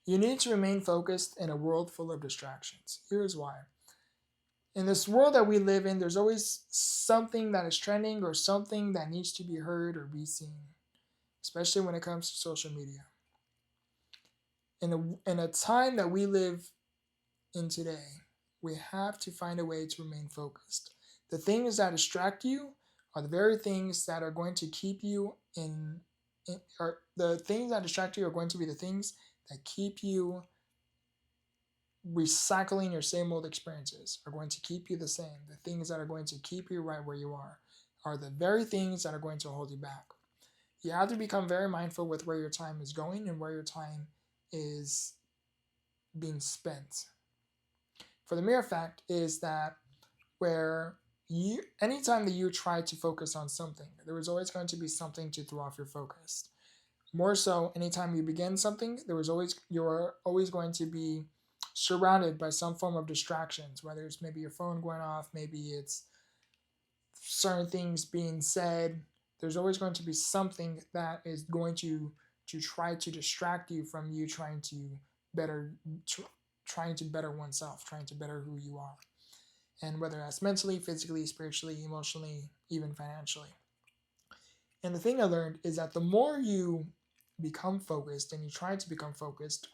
You need to remain focused in a world full of distractions. Here's why. In this world that we live in, there's always something that is trending or something that needs to be heard or be seen, especially when it comes to social media. In a time that we live in today, we have to find a way to remain focused. The things that distract you are the very things that are going to keep you or the things that distract you are going to be the things that keep you recycling your same old experiences, are going to keep you the same. The things that are going to keep you right where you are the very things that are going to hold you back. You have to become very mindful with where your time is going and where your time is being spent. For the mere fact is that where anytime that you try to focus on something, there is always going to be something to throw off your focus. More so, anytime you begin something, you're always going to be surrounded by some form of distractions, whether it's maybe your phone going off, maybe it's certain things being said. There's always going to be something that is going to try to distract you from you better trying to better oneself, trying to better who you are, and whether that's mentally, physically, spiritually, emotionally, even financially. And the thing I learned is that the more you become focused and you try to become focused,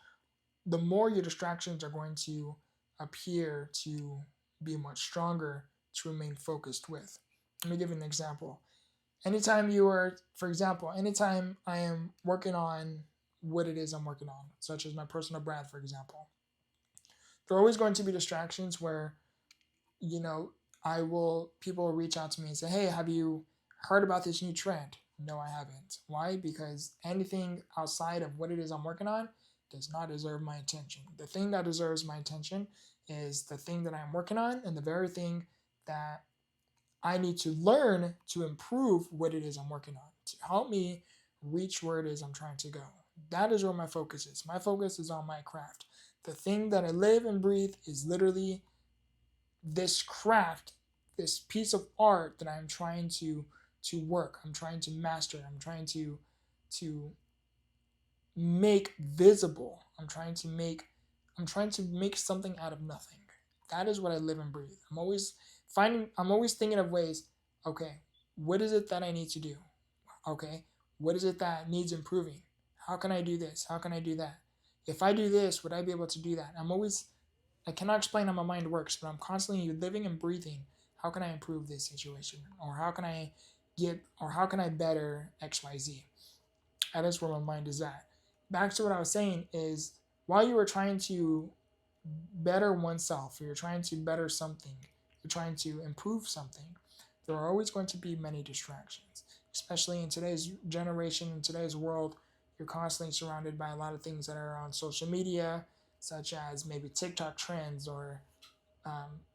the more your distractions are going to appear to be much stronger to remain focused with. Let me give you an example. For example, anytime I am working on what it is I'm working on, such as my personal brand, for example, there are always going to be distractions where, you know, people will reach out to me and say, hey, have you heard about this new trend? No, I haven't. Why? Because anything outside of what it is I'm working on does not deserve my attention. The thing that deserves my attention is the thing that I'm working on and the very thing that I need to learn to improve what it is I'm working on to help me reach where it is I'm trying to go. That is where my focus is. My focus is on my craft. The thing that I live and breathe is literally this craft, this piece of art that I'm trying to work. I'm trying to master. I'm trying to make visible. I'm trying to make something out of nothing. That is what I live and breathe. I'm always thinking of ways, okay, what is it that I need to do? Okay, what is it that needs improving? How can I do this? How can I do that? If I do this, would I be able to do that? I cannot explain how my mind works, but I'm constantly living and breathing. How can I improve this situation? Or how can I better XYZ? That is where my mind is at. Back to what I was saying is while you are trying to better oneself, or you're trying to better something, you're trying to improve something, there are always going to be many distractions. Especially in today's generation, in today's world, you're constantly surrounded by a lot of things that are on social media, such as maybe TikTok trends, or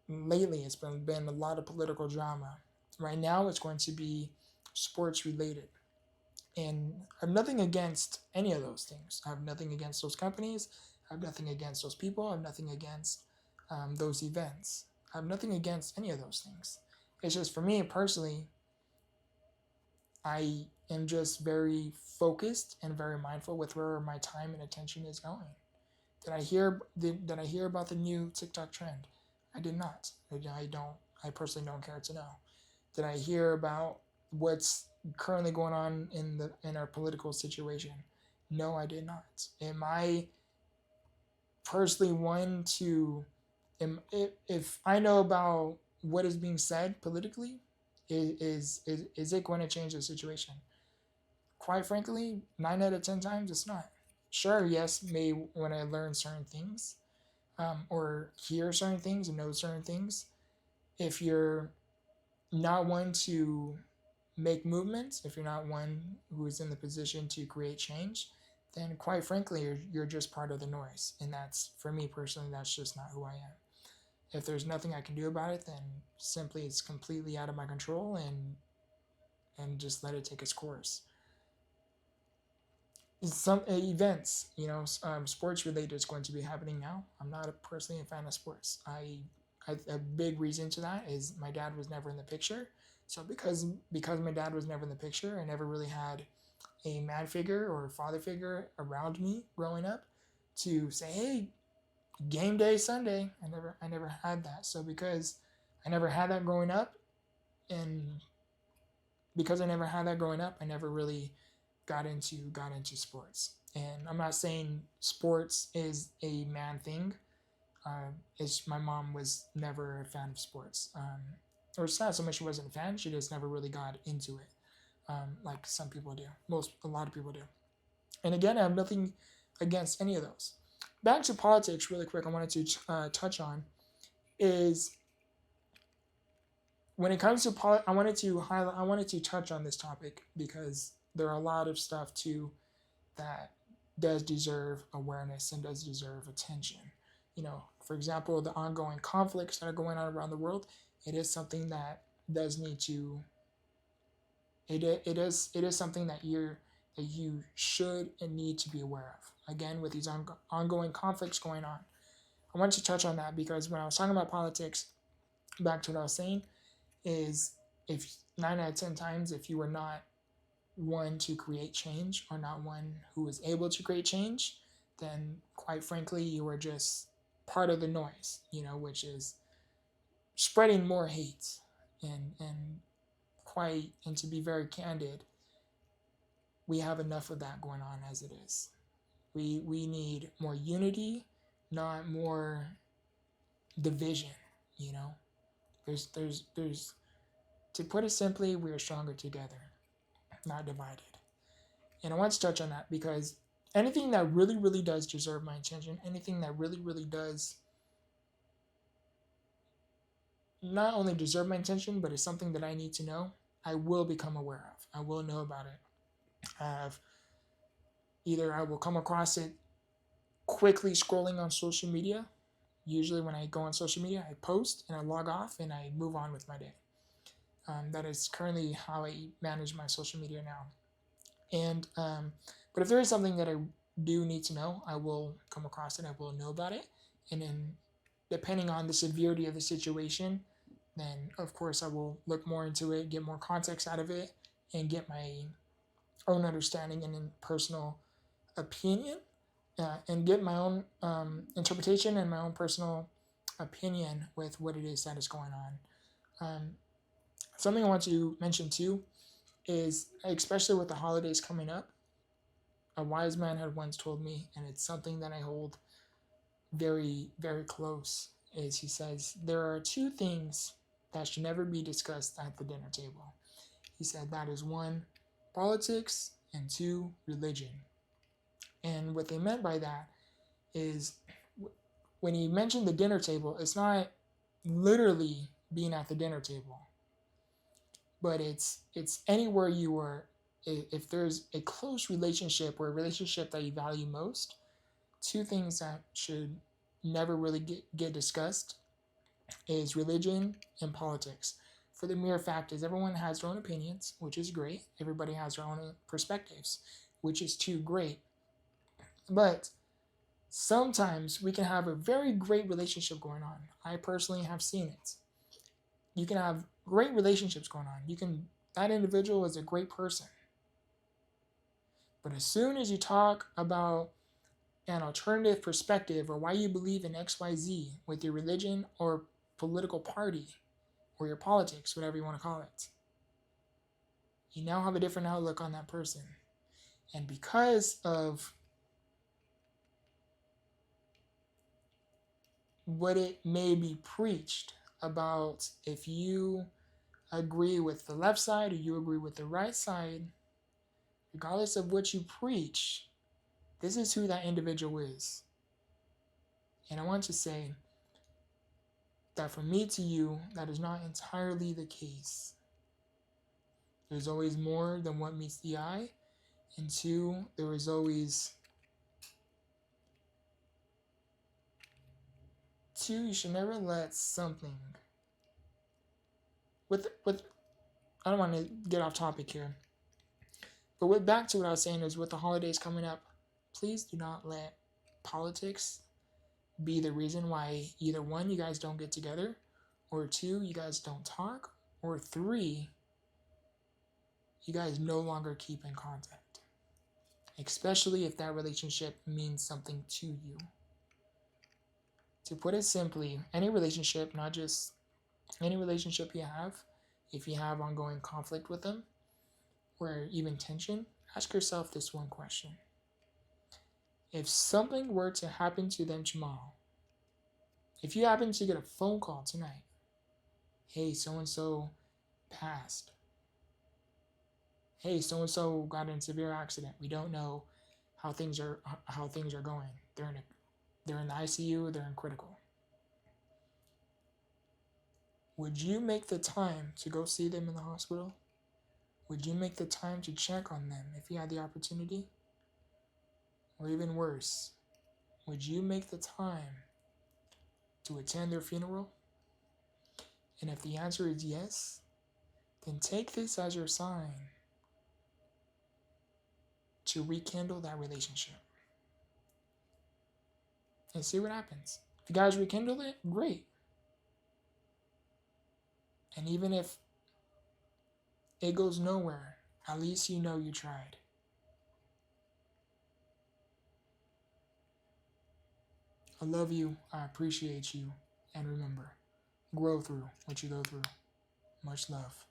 lately it's been a lot of political drama. Right now, it's going to be sports related. And I have nothing against any of those things. I have nothing against those companies. I have nothing against those people. I have nothing against those events. I have nothing against any of those things. It's just for me personally, I am just very focused and very mindful with where my time and attention is going. Did I hear about the new TikTok trend? I did not. I don't. I personally don't care to know. Did I hear about what's currently going on in our political situation? No, I did not. Am I personally one to if I know about what is being said politically, is it going to change the situation? Quite frankly, 9 out of 10 times it's not. Sure, yes, may when I learn certain things, or hear certain things and know certain things, if you're not one to make movements, if you're not one who is in the position to create change, then quite frankly, you're just part of the noise. And that's, for me personally, that's just not who I am. If there's nothing I can do about it, then simply it's completely out of my control, and just let it take its course. Some events, sports related is going to be happening now. I'm not personally a fan of sports. A big reason to that is my dad was never in the picture. So because my dad was never in the picture, I never really had a man figure or a father figure around me growing up to say, hey, game day Sunday. I never had that. So because I never had that growing up, and because I never had that growing up, I never really got into sports. And I'm not saying sports is a man thing. It's my mom was never a fan of sports, or it's not so much she wasn't a fan. She just never really got into it, like some people do. A lot of people do. And again, I have nothing against any of those. Back to politics, really quick. I wanted to touch on is when it comes to I wanted to touch on this topic because there are a lot of stuff too that does deserve awareness and does deserve attention. For example, the ongoing conflicts that are going on around the world, it is something that does need to. It is something that you should and need to be aware of. Again, with these ongoing conflicts going on, I want to touch on that because when I was talking about politics, back to what I was saying, is if 9 out of 10 times, if you were not one to create change or not one who was able to create change, then quite frankly, you were just part of the noise, which is spreading more hate and to be very candid, we have enough of that going on as it is. We need more unity, not more division, There's to put it simply, we are stronger together, not divided. And I want to touch on that because anything that really, really does deserve my attention, anything that really, really does not only deserve my attention, but is something that I need to know, I will become aware of. I will know about it. Either I will come across it quickly scrolling on social media. Usually when I go on social media, I post and I log off and I move on with my day. That is currently how I manage my social media now. And but if there is something that I do need to know, I will come across it. I will know about it. And then depending on the severity of the situation, then of course I will look more into it, get more context out of it, and get my own understanding and personal opinion, and get my own interpretation and my own personal opinion with what it is that is going on. Something I want to mention too is, especially with the holidays coming up, a wise man had once told me, and it's something that I hold very, very close, is he says, there are two things that should never be discussed at the dinner table. He said that is 1, politics, and 2, religion. And what they meant by that is when he mentioned the dinner table, it's not literally being at the dinner table, but it's anywhere you are. If there's a close relationship or a relationship that you value most, two things that should never really get discussed is religion and politics. For the mere fact is everyone has their own opinions, which is great. Everybody has their own perspectives, which is too great. But sometimes we can have a very great relationship going on. I personally have seen it. You can have great relationships going on. That individual is a great person. But as soon as you talk about an alternative perspective or why you believe in XYZ with your religion or political party or your politics, whatever you want to call it, you now have a different outlook on that person. And because of what it may be preached about, if you agree with the left side or you agree with the right side, regardless of what you preach, this is who that individual is. And I want to say that from me to you, that is not entirely the case. There's always more than what meets the eye. And 2, there is always... 2, you should never let something... I don't want to get off topic here. But back to what I was saying is with the holidays coming up, please do not let politics be the reason why either 1, you guys don't get together, or 2, you guys don't talk, or 3, you guys no longer keep in contact. especially if that relationship means something to you. To put it simply, any relationship, not just any relationship you have, if you have ongoing conflict with them or even tension, ask yourself this one question. If something were to happen to them tomorrow, if you happen to get a phone call tonight, hey, so-and-so passed. Hey, so-and-so got in a severe accident. We don't know how things are going. They're in the ICU, they're in critical. Would you make the time to go see them in the hospital? Would you make the time to check on them if you had the opportunity? Or even worse, would you make the time to attend their funeral? And if the answer is yes, then take this as your sign to rekindle that relationship. And see what happens. If you guys rekindle it, great. And even if it goes nowhere, at least you know you tried. I love you, I appreciate you, and remember, grow through what you go through. Much love.